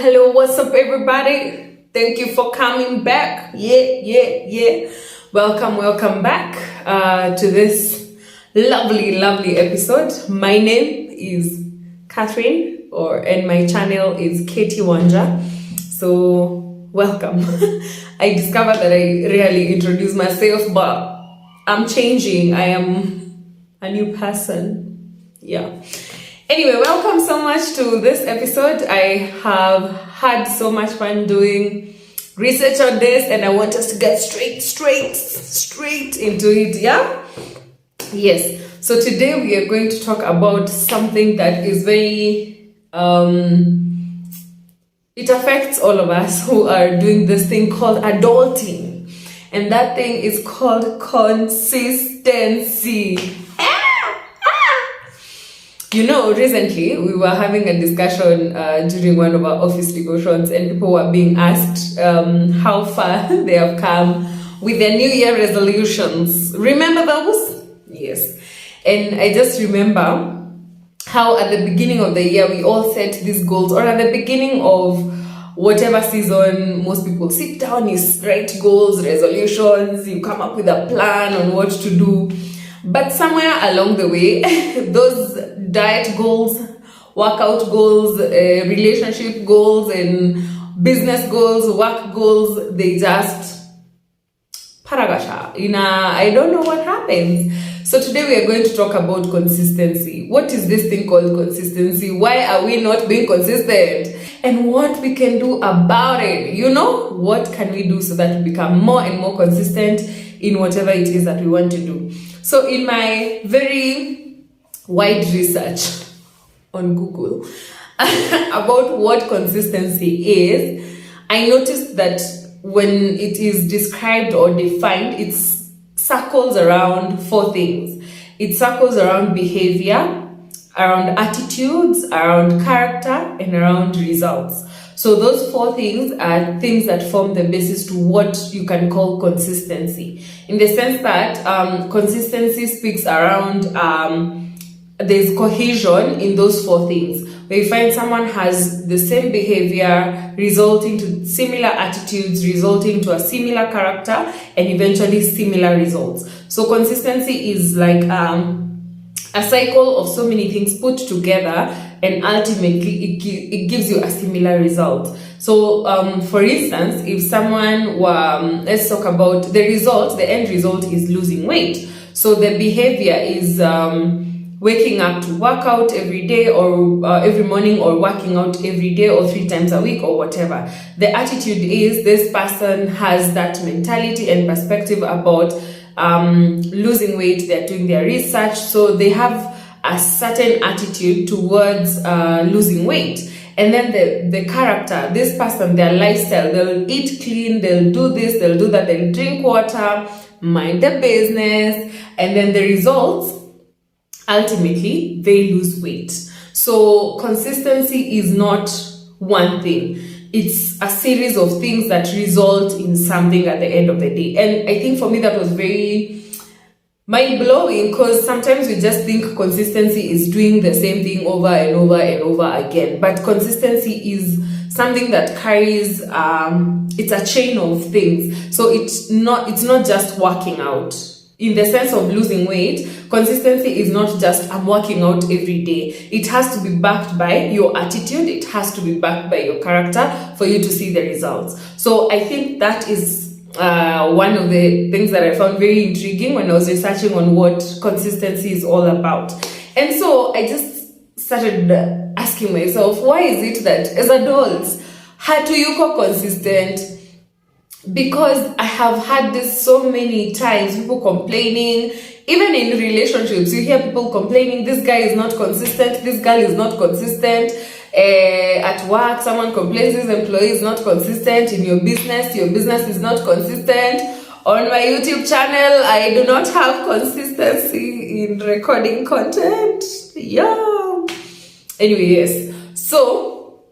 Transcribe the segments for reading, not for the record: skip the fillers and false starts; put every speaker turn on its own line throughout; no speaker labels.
Hello, what's up, everybody? Thank you for coming back. Yeah. Welcome back to this lovely episode. My name is Catherine, and my channel is Katie Wanja. So, welcome. I discovered that I rarely introduce myself, but I'm changing. I am a new person. Yeah. Anyway, welcome so much to this episode. I have had so much fun doing research on this, and I want us to get straight into it. Yeah? Yes. So today we are going to talk about something that is very it affects all of us who are doing this thing called adulting. And that thing is called consistency. You know, recently we were having a discussion during one of our office devotions, and people were being asked how far they have come with their New Year resolutions. Remember those? Yes. And I just remember how at the beginning of the year we all set these goals, or at the beginning of whatever season, most people sit down, you write goals, resolutions, you come up with a plan on what to do. But somewhere along the way, those diet goals, workout goals, relationship goals, and business goals, work goals, they just paragasha. I don't know what happens. So today we are going to talk about consistency. What is this thing called consistency? Why are we not being consistent? And what we can do about it. What can we do so that we become more and more consistent in whatever it is that we want to do? So in my very wide research on Google about what consistency is, I noticed that when it is described or defined, it circles around four things. It circles around behavior, around attitudes, around character, and around results. So those four things are things that form the basis to what you can call consistency. In the sense that consistency speaks around there's cohesion in those four things. Where you find someone has the same behavior resulting to similar attitudes, resulting to a similar character, and eventually similar results. So consistency is like a cycle of so many things put together, and ultimately it gives you a similar result. So for instance, if someone let's talk about the result, the end result is losing weight. So the behavior is waking up to work out every day, or every morning, or working out every day, or 3 times a week, or whatever. The attitude is this person has that mentality and perspective about losing weight. They're doing their research, so they have a certain attitude towards losing weight. And then the character, this person, their lifestyle, they'll eat clean, they'll do this, they'll do that, they'll drink water, mind their business, and then the results, ultimately, they lose weight. So consistency is not one thing. It's a series of things that result in something at the end of the day. And I think for me that was very mind-blowing, because sometimes we just think consistency is doing the same thing over and over and over again. But consistency is something that carries, it's a chain of things. So it's not just working out. In the sense of losing weight, consistency is not just I'm working out every day. It has to be backed by your attitude. It has to be backed by your character for you to see the results. So I think that is one of the things that I found very intriguing when I was researching on what consistency is all about. And so I just started asking myself, why is it that as adults, hatuyuko consistent? Because I have had this so many times, people complaining, even in relationships, you hear people complaining, this guy is not consistent, this girl is not consistent. At work, someone complains, this employee is not consistent. In your business is not consistent. On my YouTube channel, I do not have consistency in recording content. Yeah. Anyway, yes. So,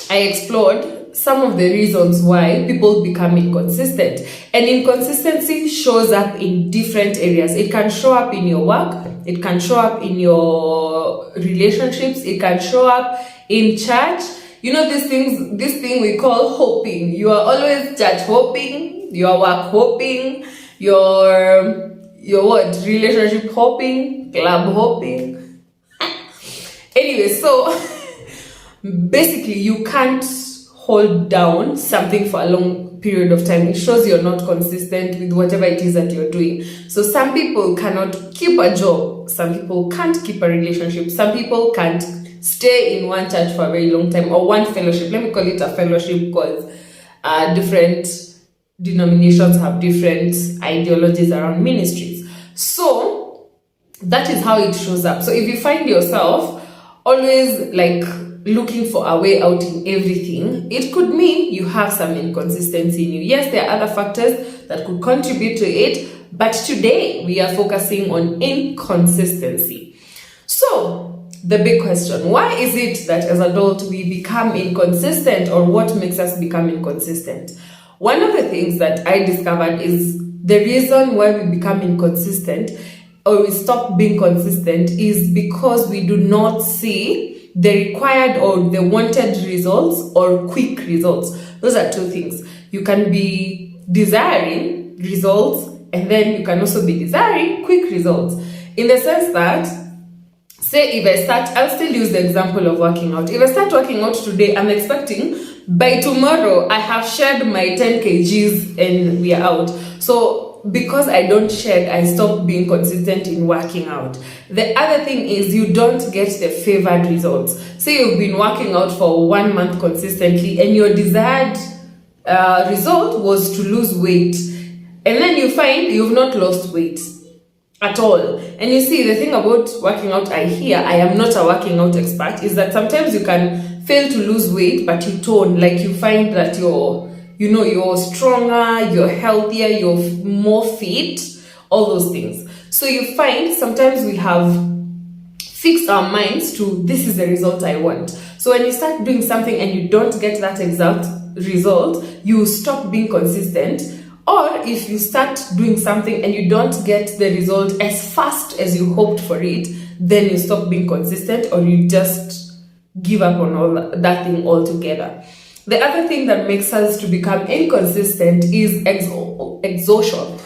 I explored some of the reasons why people become inconsistent. And inconsistency shows up in different areas. It can show up in your work, it can show up in your relationships, it can show up in church, You know, this thing we call hoping. You are always church hoping, your work hoping, your what? Relationship hoping, club hoping. Anyway, so basically you can't hold down something for a long period of time. It shows you're not consistent with whatever it is that you're doing. So some people cannot keep a job, some people can't keep a relationship, some people can't stay in one church for a very long time, or one fellowship. Let me call it a fellowship because different denominations have different ideologies around ministries. So that is how it shows up. So if you find yourself always like looking for a way out in everything, it could mean you have some inconsistency in you. Yes, there are other factors that could contribute to it, but today we are focusing on inconsistency. So the big question, why is it that as adults we become inconsistent, or what makes us become inconsistent? One of the things that I discovered is the reason why we become inconsistent or we stop being consistent is because we do not see the required or the wanted results or quick results. Those are two things. You can be desiring results, and then you can also be desiring quick results. In the sense that, say if I start, I'll still use the example of working out. If I start working out today, I'm expecting by tomorrow I have shared my 10 kgs and we are out. So because I don't shed, I stop being consistent in working out. The other thing is you don't get the favored results. Say you've been working out for 1 month consistently and your desired result was to lose weight, and then you find you've not lost weight at all. And you see, the thing about working out, I am not a working out expert, is that sometimes you can fail to lose weight but you tone, like you find that you're stronger, you're healthier, you're more fit, all those things. So you find sometimes we have fixed our minds to, this is the result I want. So when you start doing something and you don't get that exact result, you stop being consistent. Or if you start doing something and you don't get the result as fast as you hoped for it, then you stop being consistent, or you just give up on all that thing altogether. The other thing that makes us to become inconsistent is exhaustion.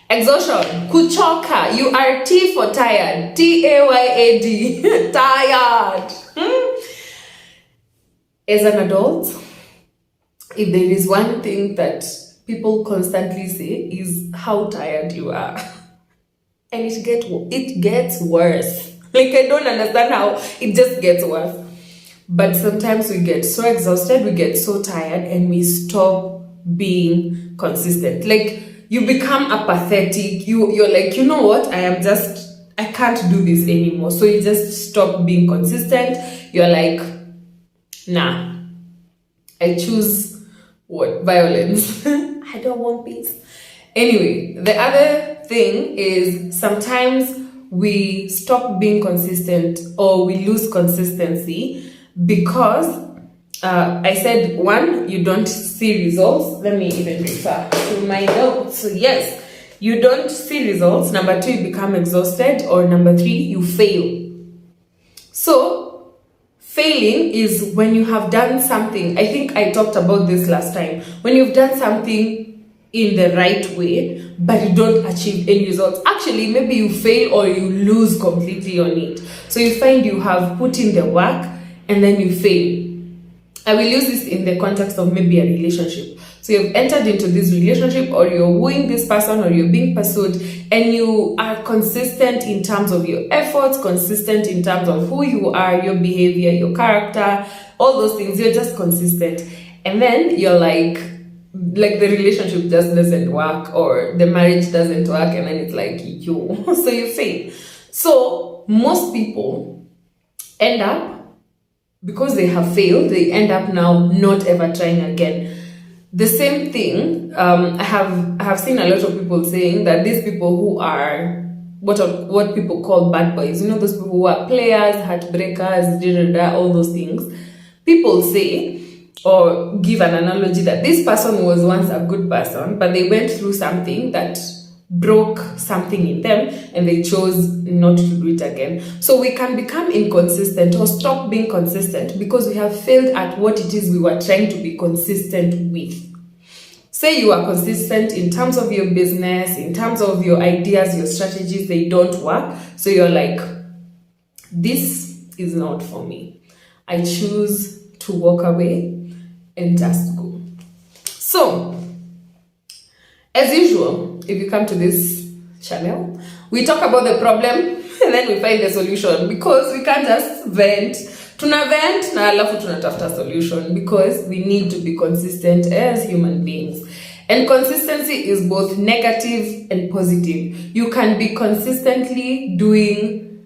Exhaustion. Kuchoka. You are T for tired. TAYAD. Tired. As an adult, if there is one thing that people constantly say is how tired you are. And it gets worse. Like, I don't understand how it just gets worse. But sometimes we get so exhausted, we get so tired, and we stop being consistent. Like, you become apathetic. You're like, you know what? I can't do this anymore. So you just stop being consistent. You're like, nah, I choose what? Violence. I don't want peace. Anyway, the other thing is sometimes we stop being consistent, or we lose consistency because I said, one, you don't see results. Let me even refer to my notes. So yes, you don't see results. Number two, you become exhausted. Or number three, you fail. So failing is when you have done something. I think I talked about this last time. When you've done something in the right way, but you don't achieve any results. Actually, maybe you fail or you lose completely on it. So you find you have put in the work and then you fail. I will use this in the context of maybe a relationship. So you've entered into this relationship, or you're wooing this person, or you're being pursued, and you are consistent in terms of your efforts, consistent in terms of who you are, your behavior, your character, all those things. You're just consistent. And then you're like the relationship just doesn't work, or the marriage doesn't work, and then it's like you. So you fail. So most people end up, because they have failed, they end up now not ever trying again. The same thing, I have seen a lot of people saying that these people who are what people call bad boys, those people who are players, heartbreakers, all those things. People say, or give an analogy, that this person was once a good person, but they went through something that broke something in them and they chose not to do it again. So we can become inconsistent or stop being consistent because we have failed at what it is we were trying to be consistent with. Say you are consistent in terms of your business, in terms of your ideas, your strategies, they don't work. So you're like, this is not for me. I choose to walk away and just go. So, as usual, if you come to this channel, we talk about the problem and then we find the solution, because we can't just vent. Tuna vent na alafu tunatafuta solution, because we need to be consistent as human beings. And consistency is both negative and positive. You can be consistently doing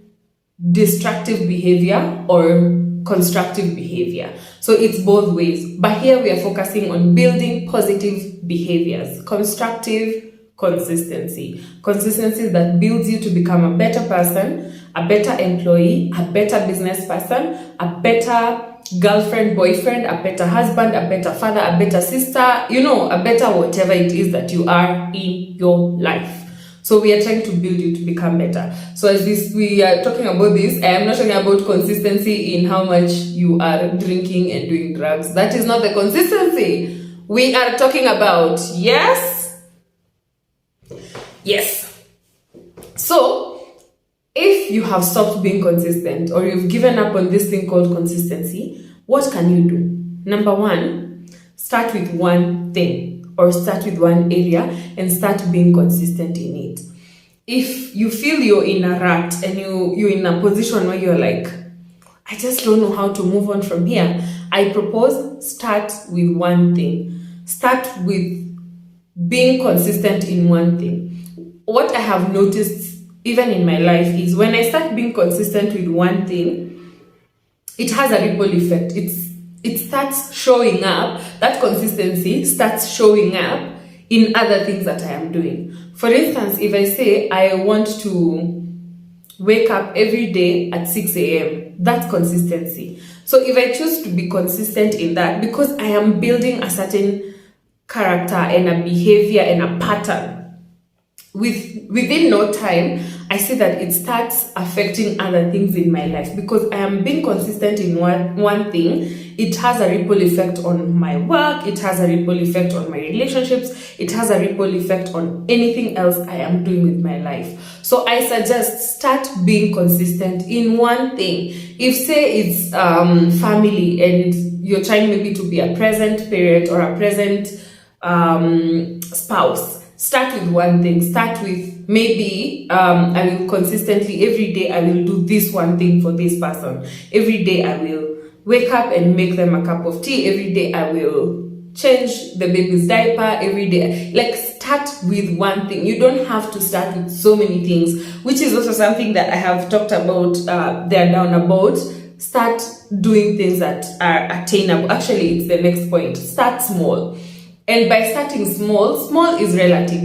destructive behavior or constructive behavior. So it's both ways. But here we are focusing on building positive behaviors, constructive consistency. Consistency that builds you to become a better person, a better employee, a better business person, a better girlfriend, boyfriend, a better husband, a better father, a better sister, a better whatever it is that you are in your life. So we are trying to build you to become better. So as we are talking about this, I am not talking about consistency in how much you are drinking and doing drugs. That is not the consistency we are talking about. Yes? Yes. So if you have stopped being consistent or you've given up on this thing called consistency, what can you do? Number one, start with one thing. Or start with one area and start being consistent in it. If you feel you're in a rut and you're in a position where you're like, I just don't know how to move on from here, I propose start with one thing. Start with being consistent in one thing. What I have noticed even in my life is when I start being consistent with one thing, it has a ripple effect. It starts showing up, that consistency starts showing up in other things that I am doing. For instance, if I say I want to wake up every day at 6 a.m., that's consistency. So if I choose to be consistent in that, because I am building a certain character and a behavior and a pattern, within no time, I see that it starts affecting other things in my life, because I am being consistent in one thing. It has a ripple effect on my work, it has a ripple effect on my relationships, it has a ripple effect on anything else I am doing with my life. So I suggest start being consistent in one thing. If say it's family and you're trying maybe to be a present parent or a present spouse, start with one thing. Start with maybe I will consistently, every day I will do this one thing for this person. Every day I will wake up and make them a cup of tea. Every day I will change the baby's diaper. Every day, like, start with one thing. You don't have to start with so many things, which is also something that I have talked about there down about. Start doing things that are attainable. Actually, it's the next point. Start small. And by starting small is relative,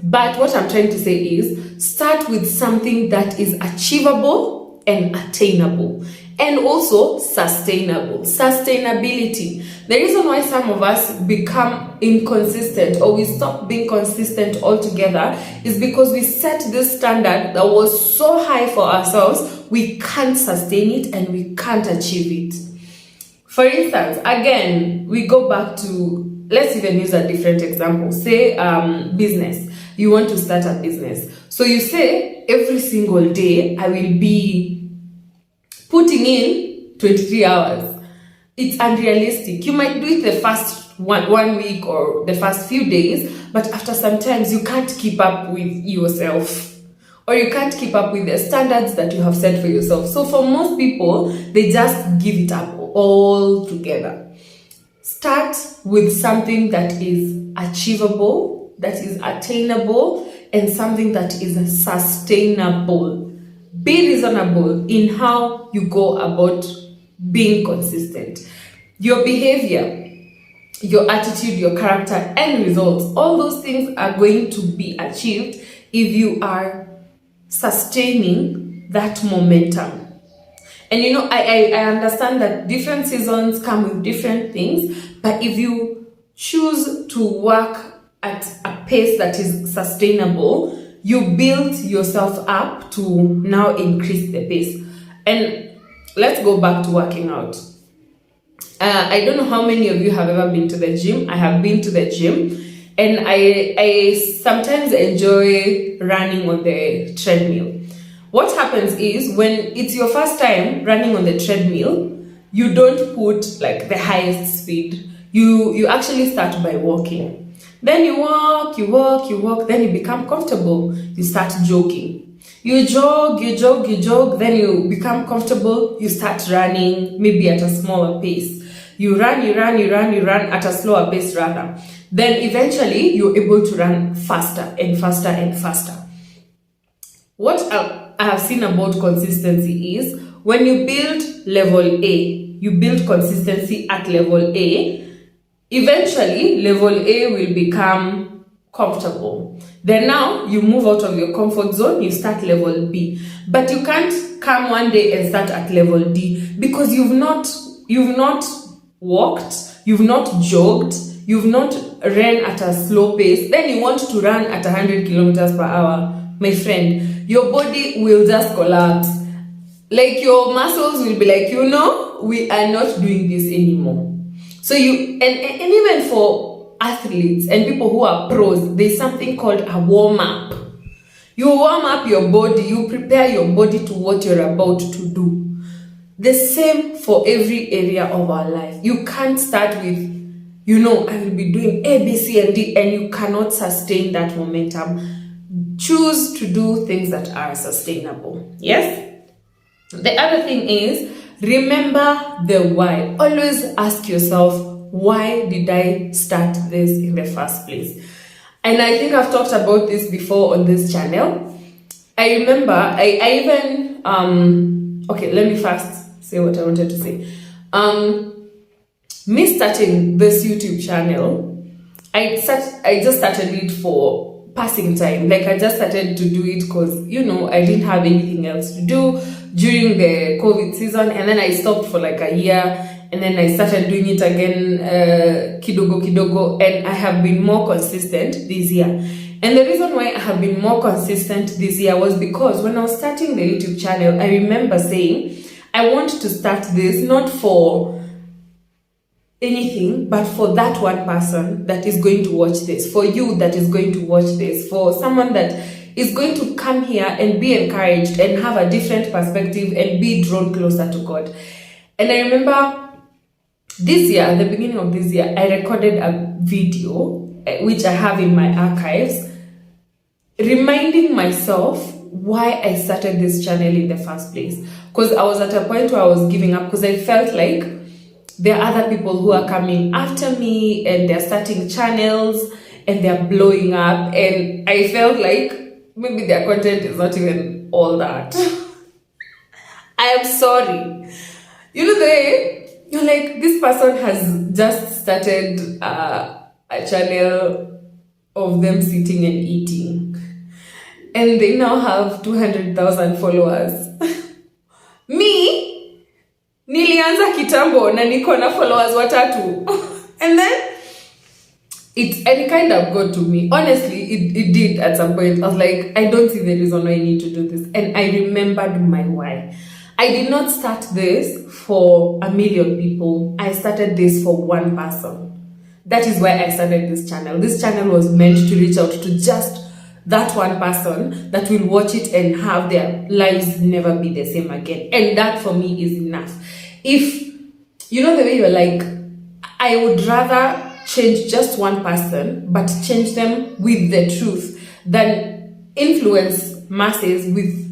But what I'm trying to say is start with something that is achievable and attainable, and also sustainable. Sustainability. The reason why some of us become inconsistent or we stop being consistent altogether is because we set this standard that was so high for ourselves, we can't sustain it and we can't achieve it. For instance, again, we go back to, let's even use a different example. Say business. You want to start a business. So you say every single day I will be putting in 23 hours. It's unrealistic. You might do it the first one week or the first few days, but after some times you can't keep up with yourself, or you can't keep up with the standards that you have set for yourself. So for most people, they just give it up all together. Start with something that is achievable, that is attainable, and something that is sustainable. Be reasonable in how you go about being consistent. Your behavior, your attitude, your character, and results, all those things are going to be achieved if you are sustaining that momentum. And I understand that different seasons come with different things, but if you choose to work at a pace that is sustainable, you build yourself up to now increase the pace. And let's go back to working out. I don't know how many of you have ever been to the gym. I have been to the gym, and I sometimes enjoy running on the treadmill. What happens is, when it's your first time running on the treadmill, you don't put like the highest speed. You actually start by walking. Then you walk, then you become comfortable. You start jogging. You jog, then you become comfortable. You start running, maybe at a smaller pace. You run at a slower pace rather. Then eventually you're able to run faster and faster and faster. What I have seen about consistency is, when you build level A, you build consistency at level A, eventually level A will become comfortable. Then now you move out of your comfort zone, you start level B. But you can't come one day and start at level D, because you've not walked, you've not jogged, you've not ran at a slow pace. Then you want to run at 100 kilometers per hour. My friend, your body will just collapse. Like, your muscles will be like, we are not doing this anymore. So and even for athletes and people who are pros, there's something called a warm-up. You warm up your body, you prepare your body to what you're about to do. The same for every area of our life. You can't start with, I will be doing A, B, C, and D, and you cannot sustain that momentum. Choose to do things that are sustainable. Yes? The other thing is, remember the why. Always ask yourself, why did I start this in the first place? And I think I've talked about this before on this channel. I remember, I even, okay, let me first say what I wanted to say. Me starting this YouTube channel, I just started it for passing time. Like, I just started to do it because, I didn't have anything else to do during the COVID season. And then I stopped for like a year. And then I started doing it again, kidogo. And I have been more consistent this year. And the reason why I have been more consistent this year was because when I was starting the YouTube channel, I remember saying, I want to start this not for anything, but for that one person that is going to watch this, for you that is going to watch this, for someone that is going to come here and be encouraged and have a different perspective and be drawn closer to God. And I remember this year, at the beginning of this year, I recorded a video, which I have in my archives, reminding myself why I started this channel in the first place. Because I was at a point where I was giving up, because I felt like there are other people who are coming after me and they're starting channels and they're blowing up, and I felt like maybe their content is not even all that. I am sorry. You're like, this person has just started a channel of them sitting and eating, and they now have 200,000 followers. Me, nilianza kitambo na niko na followers watatu. And then it kind of got to me. Honestly, it did at some point. I was like, I don't see the reason why I need to do this. And I remembered my why. I did not start this for 1 million people. I started this for one person. That is why I started this channel. This channel was meant to reach out to just that one person that will watch it and have their lives never be the same again. And that for me is enough. If, the way you're like, I would rather change just one person, but change them with the truth, than influence masses with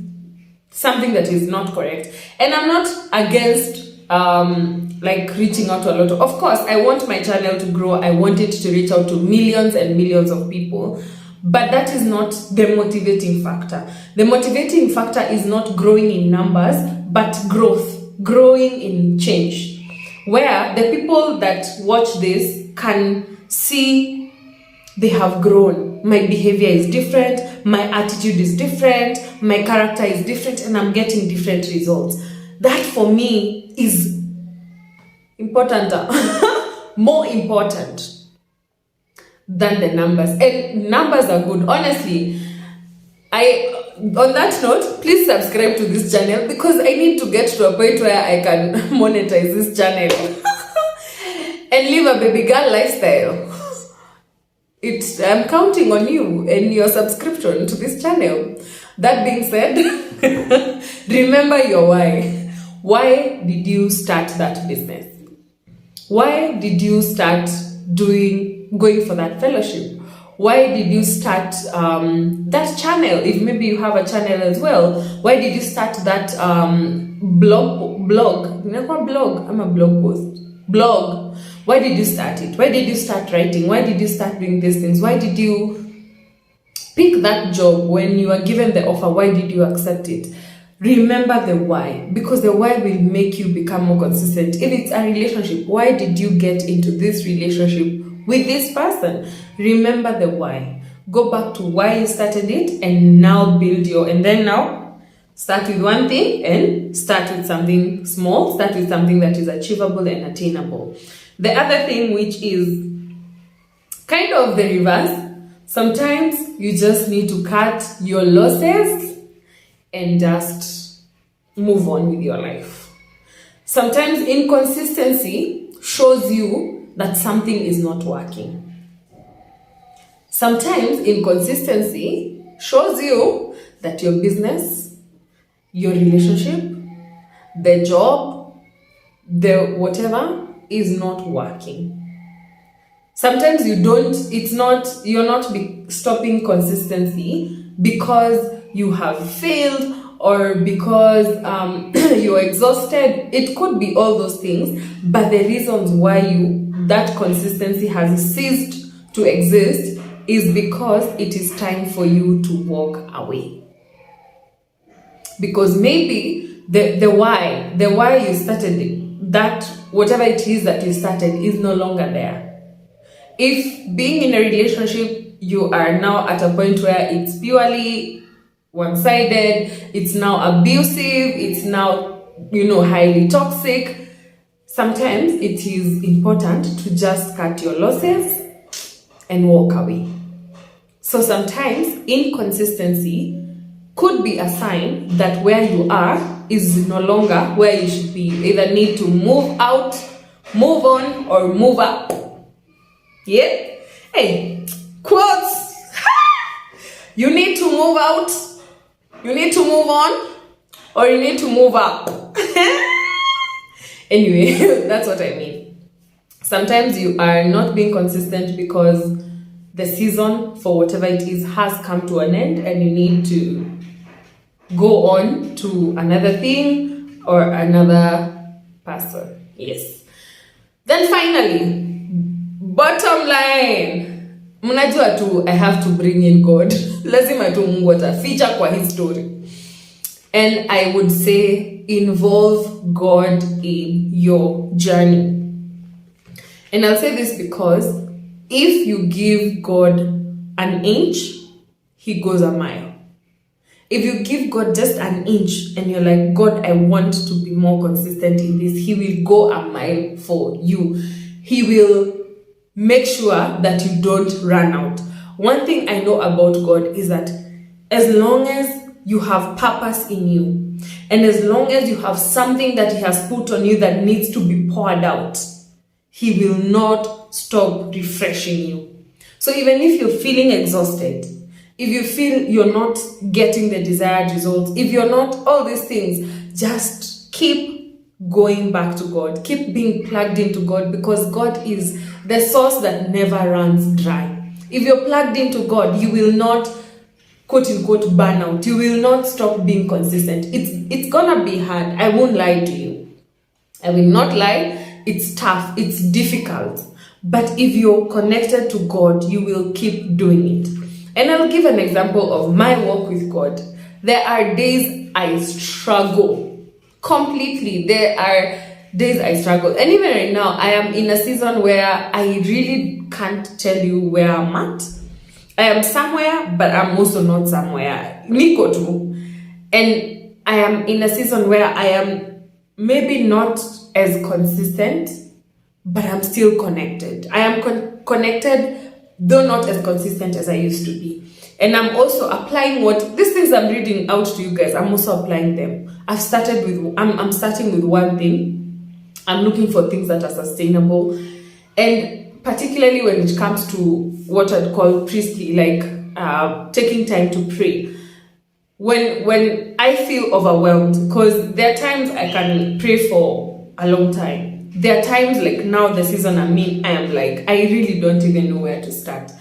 something that is not correct. And I'm not against reaching out to a lot of course, I want my channel to grow. I want it to reach out to millions and millions of people. But that is not the motivating factor. The motivating factor is not growing in numbers, but growing in change. Where the people that watch this can see they have grown. My behavior is different, my attitude is different, my character is different, and I'm getting different results. That for me is important, more important. than the numbers. And numbers are good. Honestly, on that note, please subscribe to this channel because I need to get to a point where I can monetize this channel and live a baby girl lifestyle. I'm counting on you and your subscription to this channel. That being said, remember your why. Why did you start that business? Why did you start going for that fellowship? Why did you start that channel? If maybe you have a channel as well, why did you start that blog? I'm a blog post. Blog. Why did you start it? Why did you start writing? Why did you start doing these things? Why did you pick that job when you were given the offer? Why did you accept it? Remember the why, because the why will make you become more consistent. If it's a relationship, why did you get into this relationship with this person? Remember the why. Go back to why you started it and now now start with one thing and start with something small, start with something that is achievable and attainable. The other thing, which is kind of the reverse, sometimes you just need to cut your losses and just move on with your life. Sometimes inconsistency shows you that something is not working. Sometimes inconsistency shows you that your business, your relationship, the job, the whatever is not working. Sometimes you're not stopping consistency because you have failed or because you're exhausted. It could be all those things, but the reasons why that consistency has ceased to exist is because it is time for you to walk away. Because maybe the why you started it, that whatever it is that you started is no longer there. If being in a relationship, you are now at a point where it's purely one-sided, it's now abusive, it's now, highly toxic, sometimes it is important to just cut your losses and walk away. So sometimes inconsistency could be a sign that where you are is no longer where you should be. You either need to move out, move on, or move up. Yeah? Hey, quotes! You need to move out, you need to move on, or you need to move up. Anyway, that's what I mean. Sometimes you are not being consistent because the season for whatever it is has come to an end and you need to go on to another thing or another person. Yes. Then finally, bottom line. Mnajua tu, I have to bring in God. Lazima tu Mungu ataficha kwa hii story. And I would say involve God in your journey. And I'll say this because if you give God an inch, he goes a mile. If you give God just an inch and you're like, God, I want to be more consistent in this, he will go a mile for you. He will make sure that you don't run out. One thing I know about God is that as long as you have purpose in you, and as long as you have something that he has put on you that needs to be poured out, he will not stop refreshing you. So even if you're feeling exhausted, if you feel you're not getting the desired results, if you're not all these things, just keep going back to God. Keep being plugged into God, because God is the source that never runs dry. If you're plugged into God, you will not, quote unquote, burn out. You will not stop being consistent. It's gonna be hard. I won't lie to you. I will not lie. It's tough. It's difficult. But if you're connected to God, you will keep doing it. And I'll give an example of my walk with God. There are days I struggle completely. There are days I struggle. And even right now, I am in a season where I really can't tell you where I'm at. I am somewhere, but I'm also not somewhere. Niko tu. And I am in a season where I am maybe not as consistent, but I'm still connected. I am connected though not as consistent as I used to be. And I'm also applying these things I'm reading out to you guys, I'm also applying them. I'm starting with one thing. I'm looking for things that are sustainable. And particularly when it comes to what I'd call priestly, like taking time to pray. When I feel overwhelmed, because there are times I can pray for a long time. There are times like now the season I'm in, I am like, I really don't even know where to start.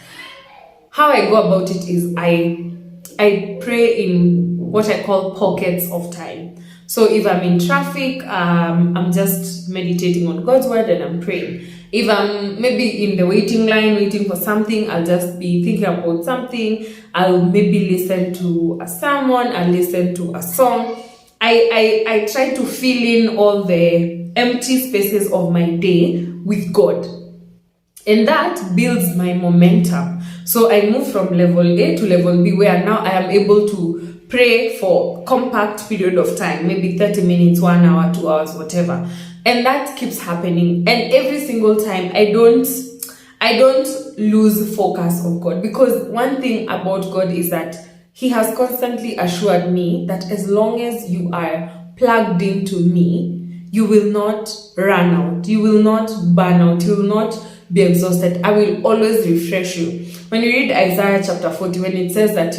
How I go about it is I pray in what I call pockets of time. So if I'm in traffic, I'm just meditating on God's word and I'm praying. If I'm maybe in the waiting line, waiting for something, I'll just be thinking about something. I'll maybe listen to a sermon, I'll listen to a song. I try to fill in all the empty spaces of my day with God. And that builds my momentum. So I move from level A to level B, where now I am able to pray for compact period of time, maybe 30 minutes, 1 hour, 2 hours, whatever. And that keeps happening. And every single time I don't lose focus of God, because one thing about God is that He has constantly assured me that as long as you are plugged into me, you will not run out, you will not burn out, you will not be exhausted. I will always refresh you. When you read Isaiah chapter 40, when it says that,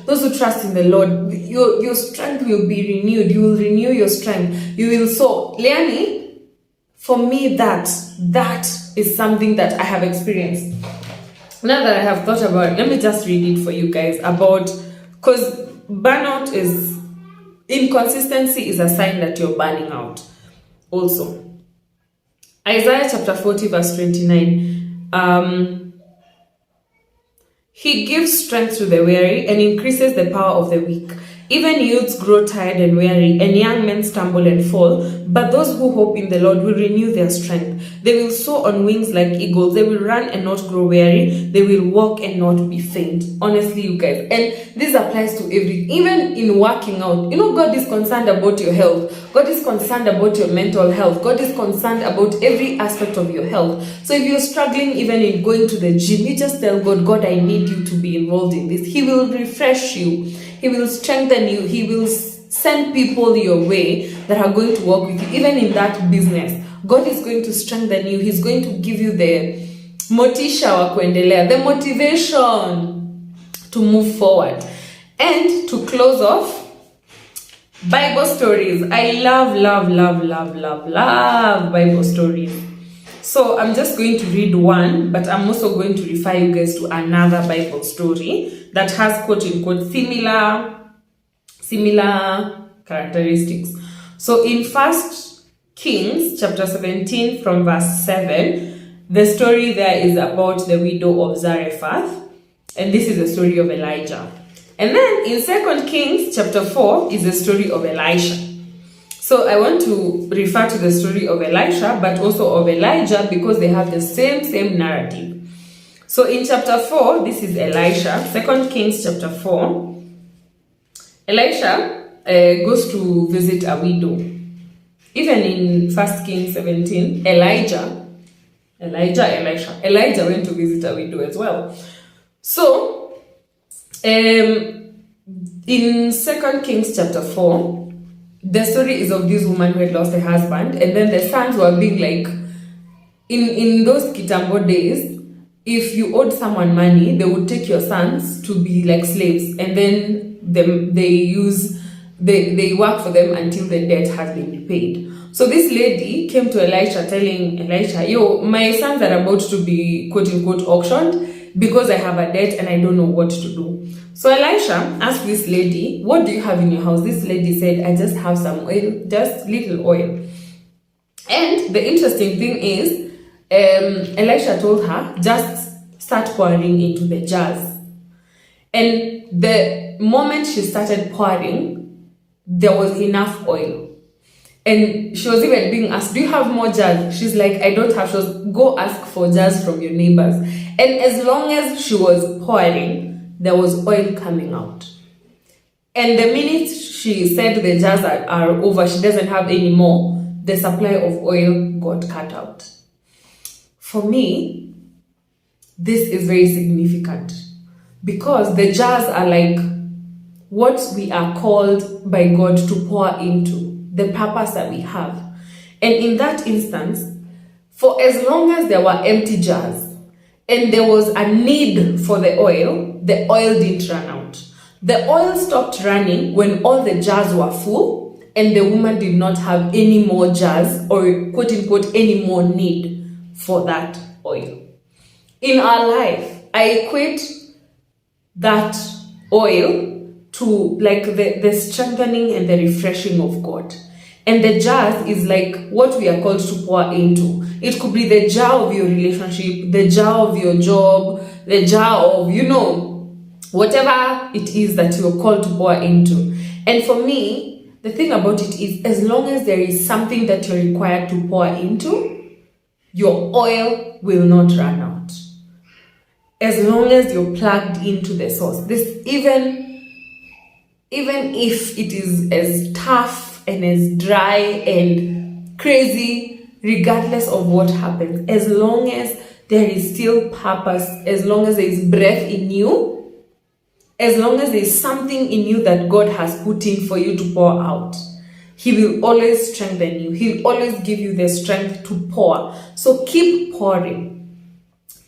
those who trust in the Lord, your strength will be renewed. You will renew your strength. You will soar. Leonie, for me, that is something that I have experienced. Now that I have thought about it, let me just read it for you guys because burnout is, inconsistency is a sign that you're burning out. Also, Isaiah chapter 40 verse 29, He gives strength to the weary and increases the power of the weak. Even youths grow tired and weary, and young men stumble and fall. But those who hope in the Lord will renew their strength. They will soar on wings like eagles. They will run and not grow weary. They will walk and not be faint. Honestly, you guys. And this applies to everything. Even in working out. God is concerned about your health. God is concerned about your mental health. God is concerned about every aspect of your health. So if you're struggling even in going to the gym, you just tell God, God, I need you to be involved in this. He will refresh you. He will strengthen you. He will send people your way that are going to work with you. Even in that business, God is going to strengthen you. He's going to give you the motisha wa kuendelea, the motivation to move forward. And to close off, Bible stories. I love Bible stories. So I'm just going to read one, but I'm also going to refer you guys to another Bible story that has quote-unquote similar characteristics. So in 1 Kings chapter 17 from verse 7, the story there is about the widow of Zarephath, and this is the story of Elijah. And then in 2 Kings chapter 4 is the story of Elisha. So I want to refer to the story of Elisha, but also of Elijah, because they have the same narrative. So in chapter 4, this is Elisha, 2 Kings chapter 4. Elisha goes to visit a widow. Even in 1 Kings 17, Elijah went to visit a widow as well. So in 2 Kings chapter 4, the story is of this woman who had lost her husband, and then the sons were being like, in those Kitambo days, if you owed someone money, they would take your sons to be like slaves, and then they work for them until the debt has been repaid. So this lady came to Elisha telling Elisha, my sons are about to be quote-unquote auctioned because I have a debt and I don't know what to do. So Elisha asked this lady, what do you have in your house? This lady said, I just have some oil, just little oil. And the interesting thing is, Elisha told her, just start pouring into the jars. And the moment she started pouring, there was enough oil. And she was even being asked, do you have more jars? She's like, I don't have. She was, go ask for jars from your neighbors. And as long as she was pouring, there was oil coming out. And the minute she said the jars are over, she doesn't have any more, the supply of oil got cut out. For me, this is very significant because the jars are like what we are called by God to pour into, the purpose that we have. And in that instance, for as long as there were empty jars and there was a need for the oil didn't run out. The oil stopped running when all the jars were full and the woman did not have any more jars or quote unquote any more need for that oil. In our life, I equate that oil to like the strengthening and the refreshing of God. And the jars is like what we are called to pour into. It could be the jar of your relationship, the jar of your job, the jar of, whatever it is that you're called to pour into. And for me, the thing about it is as long as there is something that you're required to pour into, your oil will not run out. As long as you're plugged into the source. This even if it is as tough and as dry and crazy, regardless of what happens, as long as there is still purpose, as long as there is breath in you, as long as there is something in you that God has put in for you to pour out, He will always strengthen you. He'll always give you the strength to pour. So keep pouring.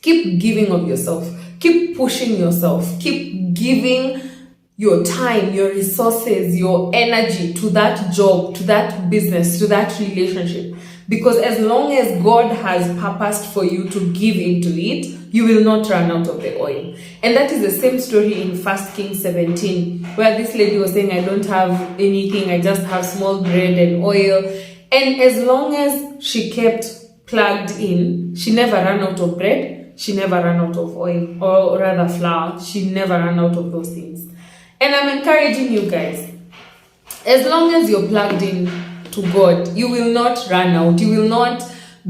Keep giving of yourself. Keep pushing yourself. Keep giving your time, your resources, your energy to that job, to that business, to that relationship. Because as long as God has purposed for you to give into it, you will not run out of the oil. And that is the same story in 1 Kings 17, where this lady was saying, I don't have anything, I just have small bread and oil. And as long as she kept plugged in, she never ran out of bread, she never ran out of oil, or rather flour, she never ran out of those things. And I'm encouraging you guys, as long as you're plugged in to God, you will not run out. You will not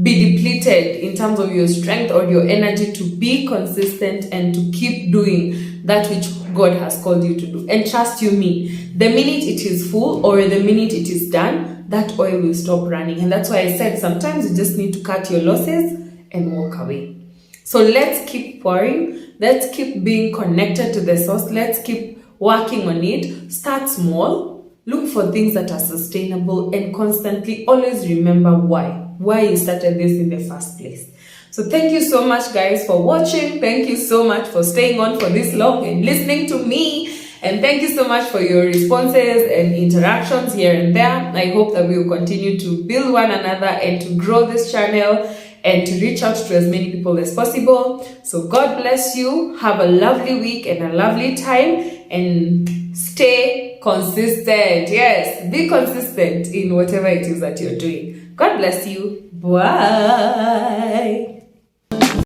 be depleted in terms of your strength or your energy to be consistent and to keep doing that which God has called you to do. And trust you me, the minute it is full or the minute it is done, that oil will stop running. And that's why I said sometimes you just need to cut your losses and walk away. So let's keep pouring. Let's keep being connected to the source. Let's keep working on it. Start small. Look for things that are sustainable and constantly always remember why you started this in the first place. So thank you so much guys for watching. Thank you so much for staying on for this long and listening to me. And thank you so much for your responses and interactions here and there. I hope that we will continue to build one another and to grow this channel and to reach out to as many people as possible. So God bless you. Have a lovely week and a lovely time, and stay consistent. Yes, be consistent in whatever it is that you're doing. God bless you. Bye.